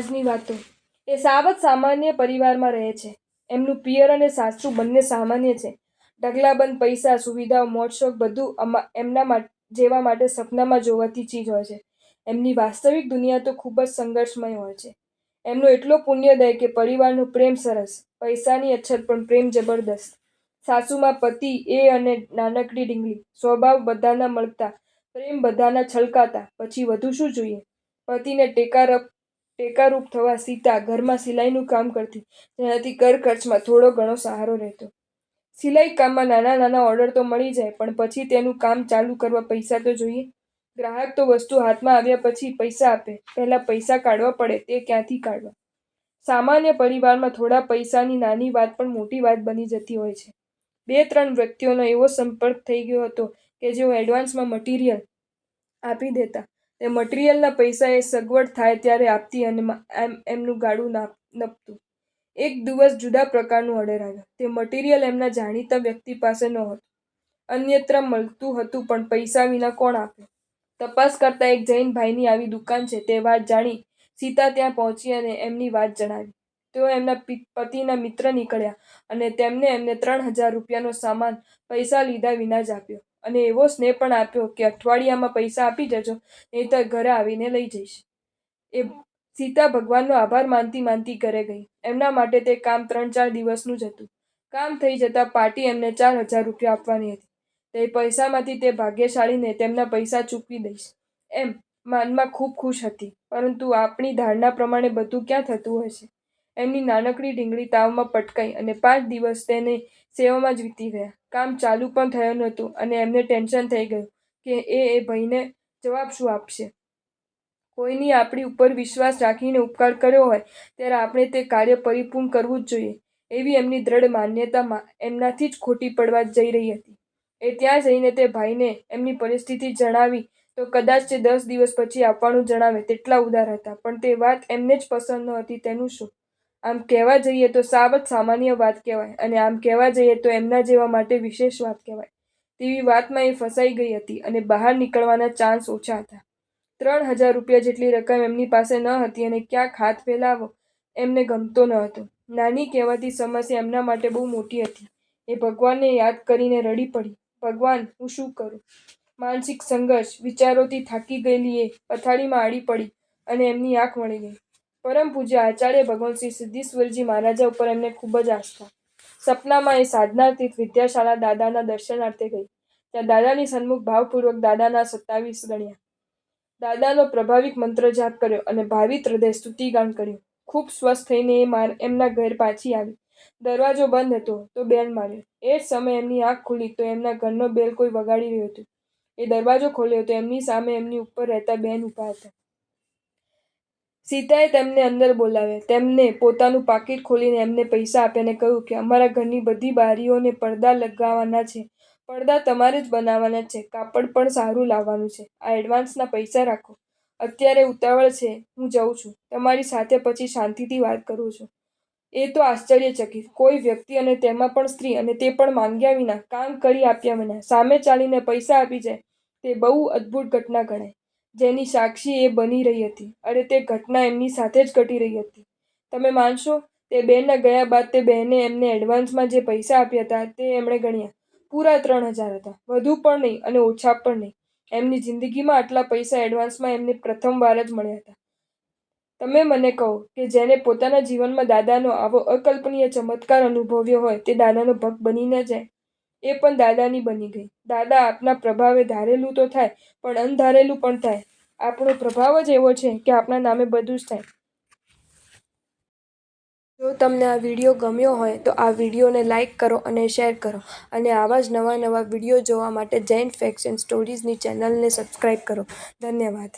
આજની વાતો એ સાવત સામાન્ય પરિવારમાં રહે છે. એમનું પિયર અને સાસુ બંને સામાન્ય છે. ઢગલાબંધ પૈસા, સુવિધાઓ, મોજશોખ બધું એમના જેવા માટે સપનામાં જોવાતી ચીજ હોય છે. એમની વાસ્તવિક દુનિયા તો ખૂબ જ સંઘર્ષમય હોય છે. એમનો એટલો પુણ્યોદય કે પરિવારનો પ્રેમ સરસ, પૈસાની અછત પણ પ્રેમ જબરદસ્ત. સાસુમાં પતિ એ અને નાનકડી ડીંગલી, સ્વભાવ બધાના મળતા, પ્રેમ બધાના છલકાતા, પછી વધુ શું જોઈએ? પતિને ટેકારૂપ થવા સીતા ઘરમાં સિલાઈનું કામ કરતી, જેનાથી ઘર ખર્ચમાં થોડો ઘણો સહારો રહેતો. સિલાઈ કામમાં નાના નાના ઓર્ડર તો મળી જાય, પણ પછી તેનું કામ ચાલુ કરવા પૈસા તો જોઈએ. ગ્રાહક તો વસ્તુ હાથમાં આવ્યા પછી પૈસા આપે, પહેલા પૈસા કાઢવા પડે, તે ક્યાંથી કાઢવા? સામાન્ય પરિવારમાં થોડા પૈસાની નાની વાત પણ મોટી વાત બની જતી હોય છે. 2-3 વ્યક્તિઓનો એવો સંપર્ક થઈ ગયો હતો કે જેઓ એડવાન્સમાં મટીરિયલ આપી દેતા. તે મટીરિયલના પૈસા એ સગવડ થાય ત્યારે આપતી અને એમનું ગાડું નપતું. એક દિવસ જુદા પ્રકારનું ઓર્ડર આવ્યો. તે મટીરિયલ એમના જાણીતા વ્યક્તિ પાસે નહોતું. અન્યત્ર મળતું હતું, પણ પૈસા વિના કોણ આપે? તપાસ કરતા એક જૈન ભાઈની આવી દુકાન છે તે વાત જાણી સીતા ત્યાં પહોંચી અને એમની વાત જણાવી. તેઓ એમના પતિના મિત્ર નીકળ્યા અને તેમને એમને 3000 રૂપિયાનો સામાન પૈસા લીધા વિના જ આપ્યો, અને એવો સ્નેહ પણ આપ્યો કે અઠવાડિયામાં પૈસા આપી જજો, નહીંતર ઘરે આવીને લઈ જઈશ. એ સીતા ભગવાનનો આભાર માનતી માનતી ઘરે ગઈ. એમના માટે તે કામ 3-4 દિવસનું જ હતું. કામ થઈ જતાં પાર્ટી એમને 4000 રૂપિયા આપવાની હતી. તે પૈસામાંથી તે ભાગ્યશાળીને તેમના પૈસા ચૂકવી દઈશ એમ મનમાં ખૂબ ખુશ હતી. પરંતુ આપણી ધારણા પ્રમાણે બધું ક્યાં થતું હોય છે? એમની નાનકડી ઢીંગલી તાવમાં પટકાઈ અને 5 દિવસ તેની સેવામાં જ વીતી ગયા. કામ ચાલુ પણ થયું નહોતું અને એમને ટેન્શન થઈ ગયું કે એ ભાઈને જવાબ શું આપશે. કોઈની આપણી ઉપર વિશ્વાસ રાખીને ઉપકાર કર્યો હોય ત્યારે આપણે તે કાર્ય પરિપૂર્ણ કરવું જ જોઈએ, એવી એમની દ્રઢ માન્યતા એમનાથી જ ખોટી પડવા જઈ રહી હતી. એ ત્યાં જઈને તે ભાઈને એમની પરિસ્થિતિ જણાવી તો કદાચ તે 10 દિવસ પછી આપવાનું જણાવે તેટલા ઉદાર હતા, પણ તે વાત એમને જ પસંદ નહોતી તેનું શું? આમ કહેવા જઈએ તો સાવત સામાન્ય વાત કહેવાય, અને આમ કહેવા જઈએ તો એમના જેવા માટે વિશેષ વાત કહેવાય. તેવી વાતમાં એ ફસાઈ ગઈ હતી અને બહાર નીકળવાના ચાન્સ ઓછા હતા. 3000 રૂપિયા જેટલી રકમ એમની પાસે ન હતી અને ક્યાંક હાથ ફેલાવો એમને ગમતો ન હતો. નાની કહેવાતી સમસ્યા એમના માટે બહુ મોટી હતી. એ ભગવાનને યાદ કરીને રડી પડી, ભગવાન, હું શું કરું? માનસિક સંઘર્ષ, વિચારોથી થાકી ગયેલી એ પથારીમાં આડી પડી અને એમની આંખ વળી ગઈ. પરમ પૂજ્ય આચાર્ય ભગવાન શ્રી સિદ્ધેશ્વરજી મહારાજા ઉપર એમને ખૂબ જ આસ્થા. સપનામાં એ સાધના તીર્થ વિદ્યાશાળા દાદાના દર્શનાર્થે ગઈ. ત્યાં દાદાની સન્મુખ ભાવપૂર્વક દાદાના 27 ગણ્યા. દાદાનો પ્રભાવિક મંત્ર જાપ કર્યો અને ભાવિત હૃદય સ્તુતિગાન કર્યું. ખૂબ સ્વસ્થ થઈને એ એમના ઘર પાછી આવી. દરવાજો બંધ હતો તો બેલ માર્યો. એ જ સમયે એમની આંખ ખુલી તો એમના ઘરનો બેલ કોઈ વગાડી રહ્યું હતું. એ દરવાજો ખોલ્યો તો એમની સામે એમની ઉપર રહેતા બેન ઊભા હતા. સીતાએ તેમને અંદર બોલાવ્યા. તેમને પોતાનું પાકીટ ખોલીને એમને પૈસા આપ્યા અને કહ્યું કે અમારા ઘરની બધી બારીઓને પડદા લગાવવાના છે. પડદા તમારે જ બનાવવાના છે. કાપડ પણ સારું લાવવાનું છે. આ એડવાન્સના પૈસા રાખો. અત્યારે ઉતાવળ છે, હું જઉં છું. તમારી સાથે પછી શાંતિથી વાત કરું છું. એ તો આશ્ચર્યચકિત. કોઈ વ્યક્તિ અને તેમાં પણ સ્ત્રી, અને તે પણ માંગ્યા વિના, કામ કરી આપ્યા વિના, સામે ચાલીને પૈસા આપી જાય, તે બહુ અદ્ભુત ઘટના ગણાય, જેની સાક્ષી એ બની રહી હતી. અરે તે ઘટના એમની સાથે જ ઘટી રહી હતી. તમે માનશો, તે બેનના ગયા બાદ તે બહેને એમને એડવાન્સમાં જે પૈસા આપ્યા હતા તે એમણે ગણ્યા. પૂરા 3000 હતા. વધુ પણ નહીં અને ઓછા પણ નહીં. એમની જિંદગીમાં આટલા પૈસા એડવાન્સમાં એમને પ્રથમવાર જ મળ્યા હતા. તમે મને કહો કે જેને પોતાના જીવનમાં દાદાનો આવો અકલ્પનીય ચમત્કાર અનુભવ્યો હોય તે દાદાનો ભક્ત બની ન જાય? એ પણ દાદાની બની ગઈ. દાદા આપના પ્રભાવે ધારેલું તો થાય, પણ અણધારેલું પણ થાય. આપણો પ્રભાવ જ એવો છે કે આપણા નામે બધું જ થાય. જો તમને આ વિડીયો ગમ્યો હોય તો આ વિડીયોને લાઈક કરો અને શેર કરો, અને આવા જ નવા વિડીયો જોવા માટે જૈન ફેક્ટ્સ એન્ડ સ્ટોરીઝની ચેનલને સબસ્ક્રાઈબ કરો. ધન્યવાદ.